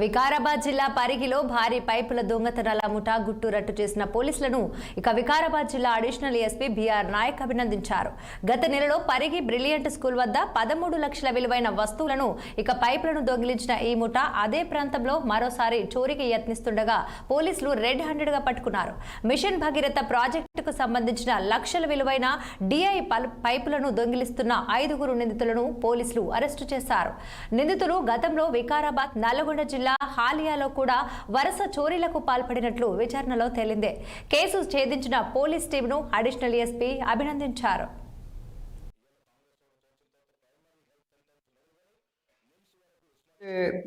వికారాబాద్ జిల్లా పరిగిలో భారీ పైపుల దొంగతనాల ముఠా గుట్టు రట్టు చేసిన పోలీసులను వికారాబాద్ జిల్లా అడిషనల్ ఎస్పీ బిఆర్ నాయక్ అభినందించారు. గత నెలలో పరిగి బ్రిలియంట్ స్కూల్ వద్ద 13 లక్షల విలువైన వస్తువులను పైపులను దొంగిలించిన ఈ ముఠా అదే ప్రాంతంలో మరోసారి చోరీకి యత్నిస్తుండగా పోలీసులు రెడ్ హ్యాండెడ్ గా పట్టుకున్నారు. మిషన్ భగీరథ ప్రాజెక్టుకు సంబంధించిన లక్షల విలువైన డిఐ పైపులను దొంగిలిస్తున్న 5 నిందితులను పోలీసులు అరెస్టు చేశారు. నిందితులు గతంలో వికారాబాద్ నల్గొండ జిల్లా హాలియాలో కూడా వరుస చోరీలకు పాల్పడినట్లు విచారణలో తేలింది. కేసు ఛేదించిన పోలీస్ టీంను అడిషనల్ ఎస్పీ అభినందించారు.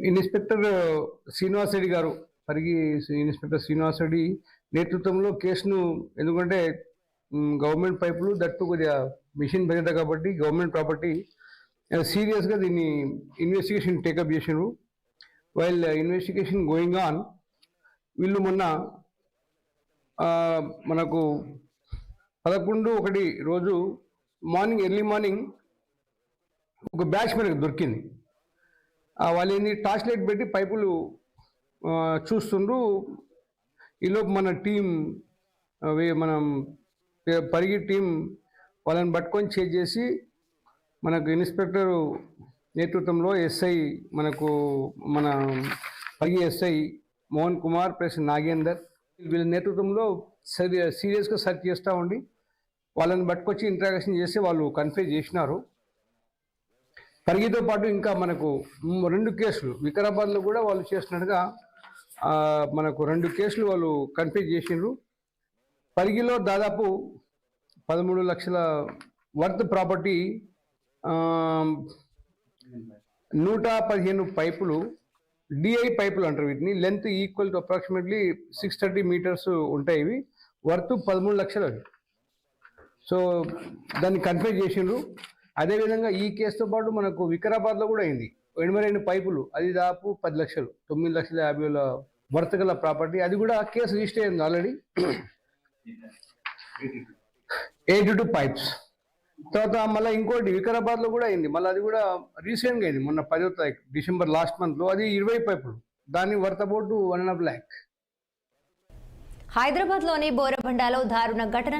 ఇన్స్పెక్టర్ శ్రీనివాస్ రెడ్డి గారు, పరిగి ఇన్స్పెక్టర్ శ్రీనివాస్ రెడ్డి నేతృత్వంలో కేసును, ఎందుకంటే గవర్నమెంట్ పైపులు దట్టు కొద్దిగా మిషన్ భగీరథ కాబట్టి గవర్నమెంట్ ప్రాపర్టీ, సీరియస్గా దీన్ని ఇన్వెస్టిగేషన్ టేకప్ చేసినారు. వైల్ ఇన్వెస్టిగేషన్ గోయింగ్ ఆన్, వీళ్ళు మొన్న మనకు 11/1 రోజు ఎర్లీ మార్నింగ్ ఒక బ్యాచ్ మనకు దొరికింది. వాళ్ళు ఏంది టార్చ్ లైట్ పెట్టి పైపులు చూస్తుండ్రు. ఈలోపు మన టీం, మనం పరిగి టీం వాళ్ళని పట్టుకొని చేజ్ చేసి మనకు ఇన్స్పెక్టర్ నేతృత్వంలో ఎస్ఐ, మన పరిగి ఎస్ఐ మోహన్ కుమార్ ప్లస్ నాగేందర్, వీళ్ళ నేతృత్వంలో సీరియస్గా సెర్చ్ చేస్తూ ఉండి వాళ్ళని పట్టుకొచ్చి ఇంట్రాగేషన్ చేసి వాళ్ళు కన్ఫ్యూజ్ చేసినారు. పరిగితో పాటు ఇంకా మనకు 2 కేసులు వికారాబాద్లో కూడా వాళ్ళు చేసినట్టుగా మనకు 2 కేసులు వాళ్ళు కన్ఫ్యూజ్ చేసిండ్రు. పరిగిలో దాదాపు 13 లక్షల వర్త్ ప్రాపర్టీ, 115 పైపులు, డిఐ పైపులు అంటారు వీటిని. Length equal to approximately 630 metres ఉంటాయి. ఇవి వర్త్ 13 లక్షలు అవి. సో దాన్ని కన్ఫ్యూజ్ చేసిండ్రు. అదేవిధంగా ఈ కేసుతో పాటు మనకు వికారాబాద్లో కూడా అయింది. 82 పైపులు, అది దాదాపు 10 లక్షలు, 9,50,000 వర్త్ గల ప్రాపర్టీ. అది కూడా కేసు రిజిస్టర్ అయింది ఆల్రెడీ. 82 పైప్స్. తర్వాత మళ్ళీ ఇంకోటి వికారాబాద్లో కూడా అయింది. మళ్ళీ అది కూడా రీసెంట్గా అయింది, మొన్న 10వ తారీఖు డిసెంబర్ లాస్ట్ మంత్లో. అది 20 పైపులు, దాని వర్త్ అబౌట్ 1.5 lakh. హైదరాబాద్లోని బోరబండలో దారుణ ఘటన